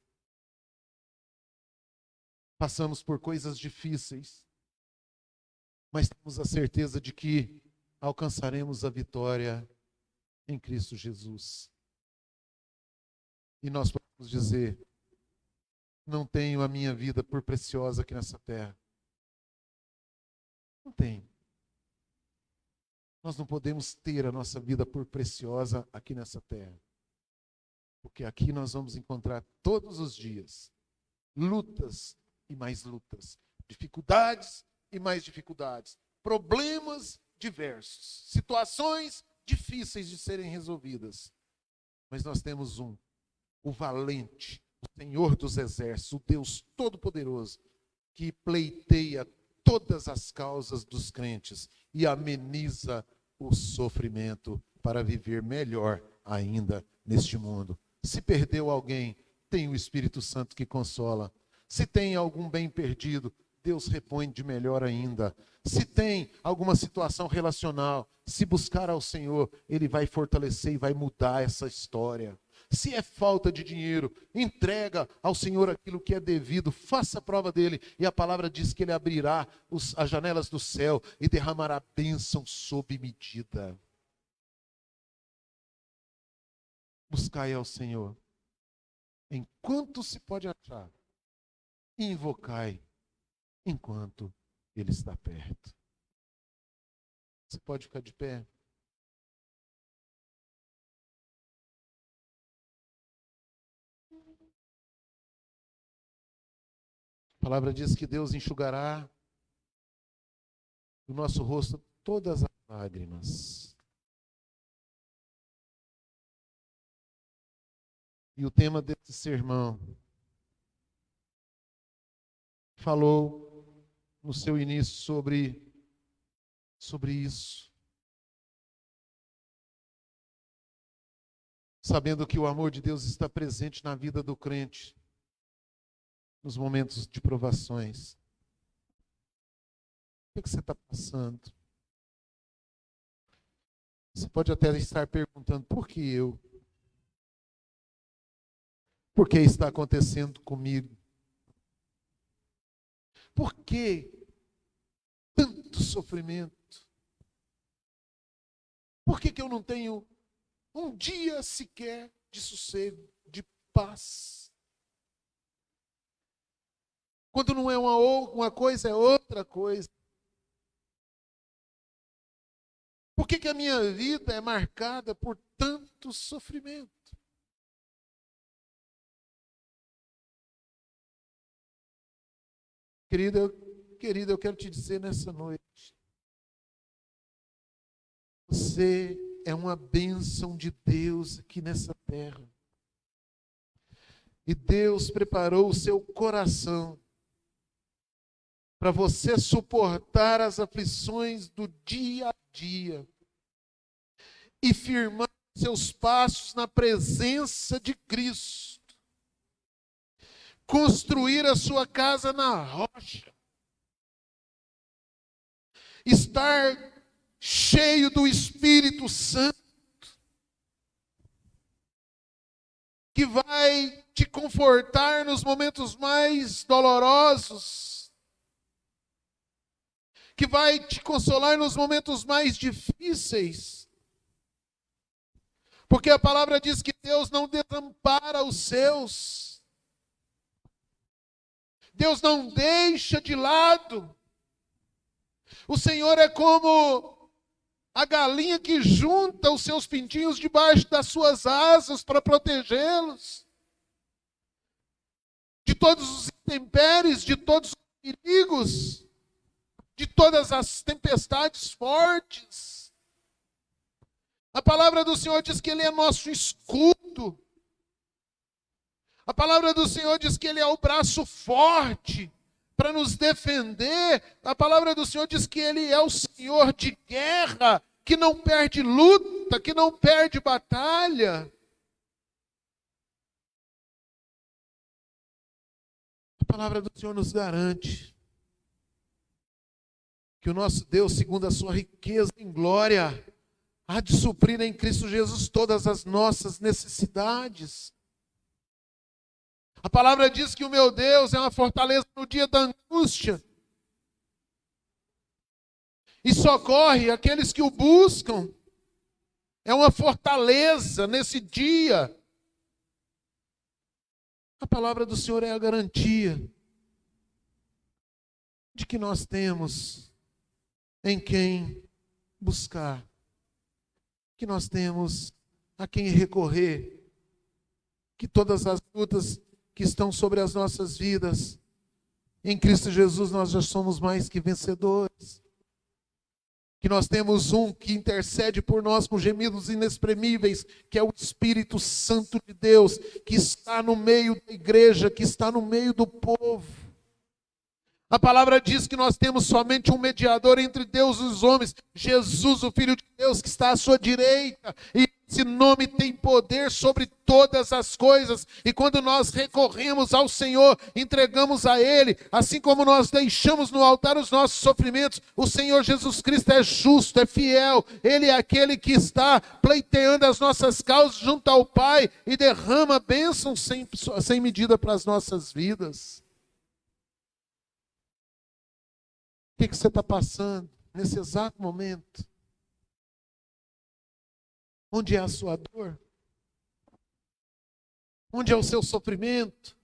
Passamos por coisas difíceis, mas temos a certeza de que alcançaremos a vitória em Cristo Jesus. E nós podemos dizer: não tenho a minha vida por preciosa aqui nessa terra. Não tenho. Nós não podemos ter a nossa vida por preciosa aqui nessa terra. Porque aqui nós vamos encontrar todos os dias lutas e mais lutas, dificuldades e mais dificuldades, problemas diversos, situações difíceis de serem resolvidas. Mas nós temos o valente, o Senhor dos exércitos, o Deus Todo-Poderoso, que pleiteia todas as causas dos crentes e ameniza o sofrimento para viver melhor ainda neste mundo. Se perdeu alguém, tem o Espírito Santo que consola. Se tem algum bem perdido, Deus repõe de melhor ainda. Se tem alguma situação relacional, se buscar ao Senhor, Ele vai fortalecer e vai mudar essa história. Se é falta de dinheiro, entrega ao Senhor aquilo que é devido, faça a prova dele. E a palavra diz que Ele abrirá as janelas do céu e derramará bênção sob medida. Buscai ao Senhor enquanto se pode achar, e invocai enquanto Ele está perto. Você pode ficar de pé? A palavra diz que Deus enxugará do nosso rosto todas as lágrimas. E o tema desse sermão falou no seu início sobre isso. Sabendo que o amor de Deus está presente na vida do crente, nos momentos de provações. O que você está passando? Você pode até estar perguntando: por que eu? Por que está acontecendo comigo? Por que tanto sofrimento? Por que eu não tenho um dia sequer de sossego, de paz? Quando não é uma coisa, é outra coisa. Por que a minha vida é marcada por tanto sofrimento? Querida, eu quero te dizer nessa noite: você é uma bênção de Deus aqui nessa terra. E Deus preparou o seu coração para você suportar as aflições do dia a dia e firmar seus passos na presença de Cristo. Construir a sua casa na rocha. Estar cheio do Espírito Santo, que vai te confortar nos momentos mais dolorosos, que vai te consolar nos momentos mais difíceis. Porque a palavra diz que Deus não desampara os seus. Deus não deixa de lado. O Senhor é como a galinha que junta os seus pintinhos debaixo das suas asas para protegê-los de todos os intempéries, de todos os perigos, de todas as tempestades fortes. A palavra do Senhor diz que Ele é nosso escudo. A palavra do Senhor diz que Ele é o braço forte para nos defender. A palavra do Senhor diz que Ele é o Senhor de guerra, que não perde luta, que não perde batalha. palavra do Senhor nos garante que o nosso Deus, segundo a sua riqueza em glória, há de suprir em Cristo Jesus todas as nossas necessidades. A palavra diz que o meu Deus é uma fortaleza no dia da angústia e socorre aqueles que o buscam. É uma fortaleza nesse dia. A palavra do Senhor é a garantia de que nós temos em quem buscar, que nós temos a quem recorrer, que todas as lutas que estão sobre as nossas vidas, em Cristo Jesus nós já somos mais que vencedores. Que nós temos um que intercede por nós com gemidos inexprimíveis, que é o Espírito Santo de Deus, que está no meio da igreja, que está no meio do povo. A palavra diz que nós temos somente um mediador entre Deus e os homens, Jesus, o Filho de Deus, que está à sua direita, e esse nome tem poder sobre todas as coisas, e quando nós recorremos ao Senhor, entregamos a Ele, assim como nós deixamos no altar os nossos sofrimentos, o Senhor Jesus Cristo é justo, é fiel, Ele é aquele que está pleiteando as nossas causas junto ao Pai, e derrama bênçãos sem medida para as nossas vidas. O que você está passando nesse exato momento? Onde é a sua dor? Onde é o seu sofrimento?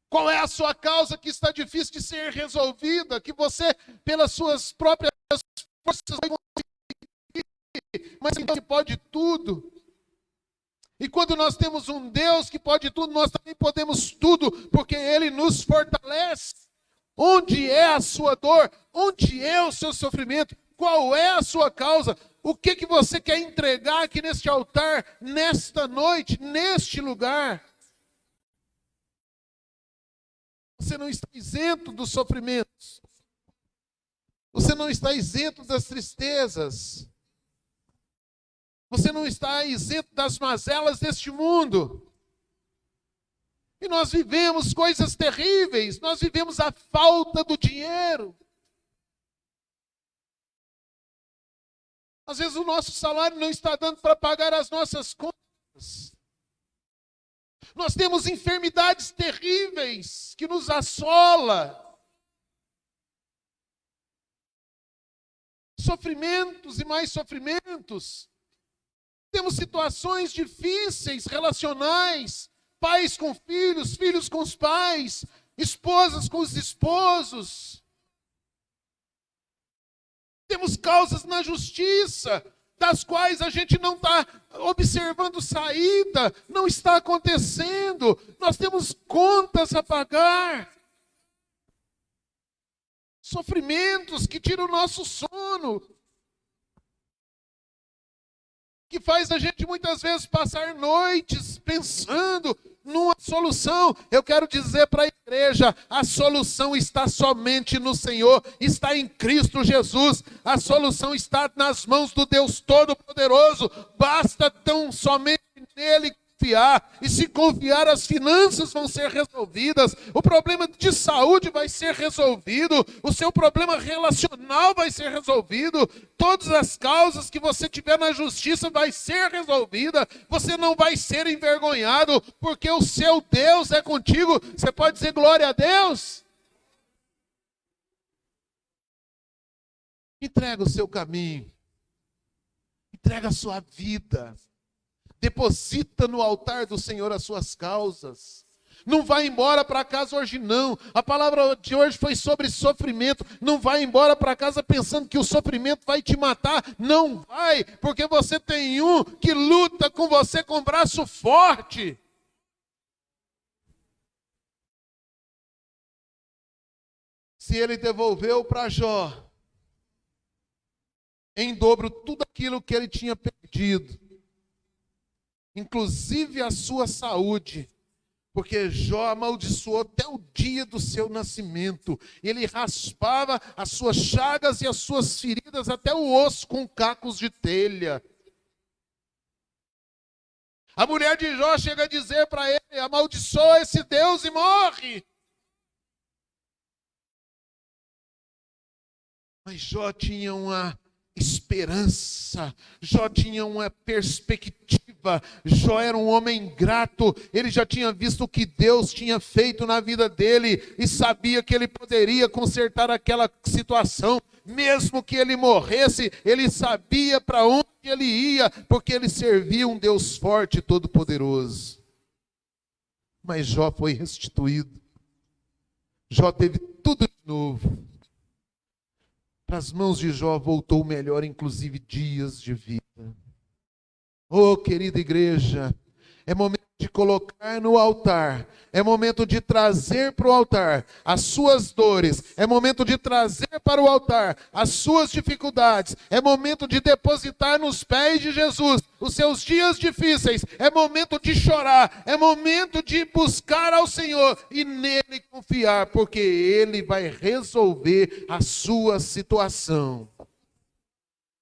Qual é a sua causa que está difícil de ser resolvida? Que você, pelas suas próprias forças, vai conseguir, mas Ele pode tudo. E quando nós temos um Deus que pode tudo, nós também podemos tudo, porque Ele nos fortalece. Onde é a sua dor? Onde é o seu sofrimento? Qual é a sua causa? O que você quer entregar aqui neste altar, nesta noite, neste lugar? Você não está isento dos sofrimentos. Você não está isento das tristezas. Você não está isento das mazelas deste mundo. E nós vivemos coisas terríveis, nós vivemos a falta do dinheiro. Às vezes o nosso salário não está dando para pagar as nossas contas. Nós temos enfermidades terríveis que nos assolam. Sofrimentos e mais sofrimentos. Temos situações difíceis, relacionais. Pais com filhos, filhos com os pais, esposas com os esposos. Temos causas na justiça, das quais a gente não está observando saída, não está acontecendo. Nós temos contas a pagar. Sofrimentos que tiram o nosso sono. Que faz a gente muitas vezes passar noites pensando numa solução. Eu quero dizer para a igreja, a solução está somente no Senhor, está em Cristo Jesus. A solução está nas mãos do Deus Todo-Poderoso. Basta tão somente nele confiar, e se confiar, as finanças vão ser resolvidas, o problema de saúde vai ser resolvido, o seu problema relacional vai ser resolvido, todas as causas que você tiver na justiça vai ser resolvida, você não vai ser envergonhado, porque o seu Deus é contigo. Você pode dizer glória a Deus? Entrega o seu caminho, entrega a sua vida, deposita no altar do Senhor as suas causas. Não vai embora para casa hoje não. A palavra de hoje foi sobre sofrimento. Não vai embora para casa pensando que o sofrimento vai te matar. Não vai, porque você tem um que luta com você com braço forte. Se ele devolveu para Jó em dobro tudo aquilo que ele tinha perdido, inclusive a sua saúde, porque Jó amaldiçoou até o dia do seu nascimento. Ele raspava as suas chagas e as suas feridas até o osso com cacos de telha. A mulher de Jó chega a dizer para ele: amaldiçoa esse Deus e morre. Mas Jó tinha uma esperança, Jó tinha uma perspectiva, Jó era um homem grato, ele já tinha visto o que Deus tinha feito na vida dele e sabia que ele poderia consertar aquela situação. Mesmo que ele morresse, ele sabia para onde ele ia, porque ele servia um Deus forte e todo-poderoso. Mas Jó foi restituído, Jó teve tudo de novo. Para as mãos de Jó voltou o melhor, inclusive dias de vida. Oh, querida igreja, é momento de colocar no altar, é momento de trazer para o altar as suas dores, é momento de trazer para o altar as suas dificuldades, é momento de depositar nos pés de Jesus os seus dias difíceis, é momento de chorar, é momento de buscar ao Senhor e nele confiar, porque Ele vai resolver a sua situação.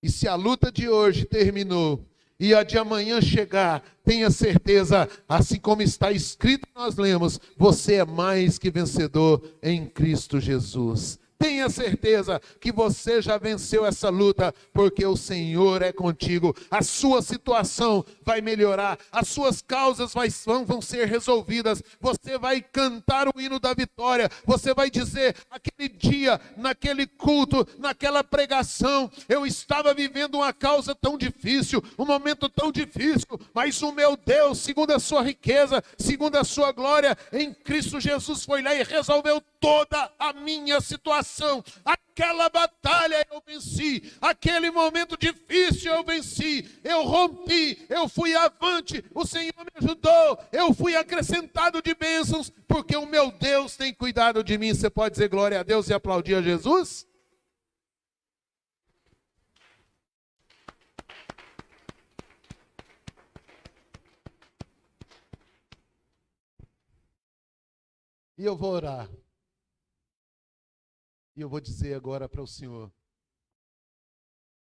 E se a luta de hoje terminou, e a de amanhã chegar, tenha certeza, assim como está escrito, nós lemos, você é mais que vencedor em Cristo Jesus. Tenha certeza que você já venceu essa luta, porque o Senhor é contigo. A sua situação vai melhorar, as suas causas vão ser resolvidas. Você vai cantar o hino da vitória. Você vai dizer, aquele dia, naquele culto, naquela pregação, eu estava vivendo uma causa tão difícil, um momento tão difícil, mas o meu Deus, segundo a sua riqueza, segundo a sua glória, em Cristo Jesus foi lá e resolveu toda a minha situação. Aquela batalha eu venci, aquele momento difícil eu venci, eu rompi, eu fui avante, o Senhor me ajudou, eu fui acrescentado de bênçãos, porque o meu Deus tem cuidado de mim. Você pode dizer glória a Deus e aplaudir a Jesus? E eu vou orar. E eu vou dizer agora para o Senhor,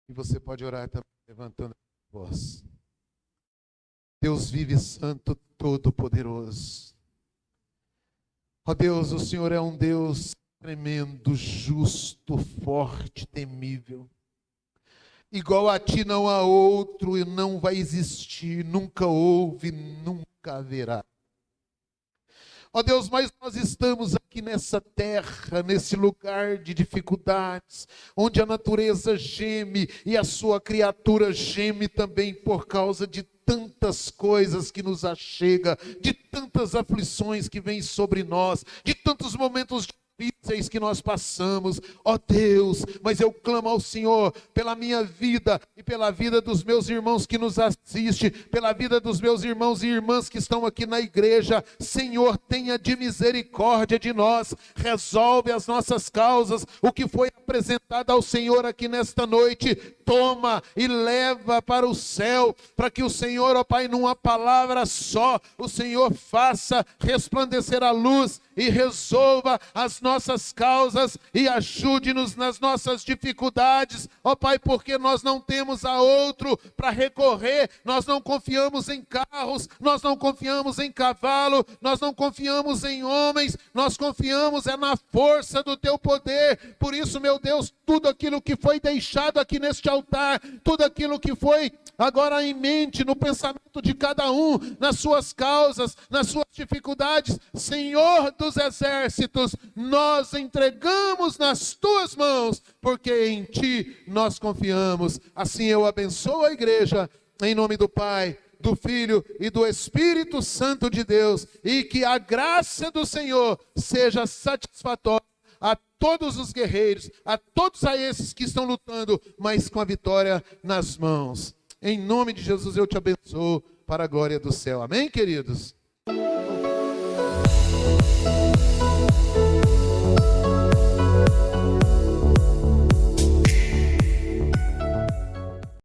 e você pode orar também, levantando a voz. Deus vive, santo, todo-poderoso. Ó Deus, o Senhor é um Deus tremendo, justo, forte, temível. Igual a ti não há outro e não vai existir, nunca houve, nunca haverá. Ó Deus, mas nós estamos aqui nessa terra, nesse lugar de dificuldades, onde a natureza geme e a sua criatura geme também por causa de tantas coisas que nos achega, de tantas aflições que vêm sobre nós, de tantos momentos difíceis que nós passamos. Ó Deus, mas eu clamo ao Senhor pela minha vida e pela vida dos meus irmãos que nos assistem, pela vida dos meus irmãos e irmãs que estão aqui na igreja. Senhor, tenha de misericórdia de nós, resolve as nossas causas, o que foi apresentado ao Senhor aqui nesta noite, toma e leva para o céu, para que o Senhor, ó Pai, numa palavra só, o Senhor faça resplandecer a luz e resolva as nossas causas e ajude-nos nas nossas dificuldades, ó Pai, porque nós não temos a outro para recorrer, nós não confiamos em carros, nós não confiamos em cavalo, nós não confiamos em homens, nós confiamos na força do Teu poder. Por isso, meu Deus, tudo aquilo que foi deixado aqui neste altar, tudo aquilo que foi agora em mente, no pensamento de cada um, nas suas causas, nas suas dificuldades, Senhor dos exércitos, nós entregamos nas Tuas mãos, porque em Ti nós confiamos. Assim eu abençoo a igreja, em nome do Pai, do Filho e do Espírito Santo de Deus, e que a graça do Senhor seja satisfatória a todos os guerreiros, a todos esses que estão lutando, mas com a vitória nas mãos. Em nome de Jesus eu te abençoo para a glória do céu. Amém, queridos?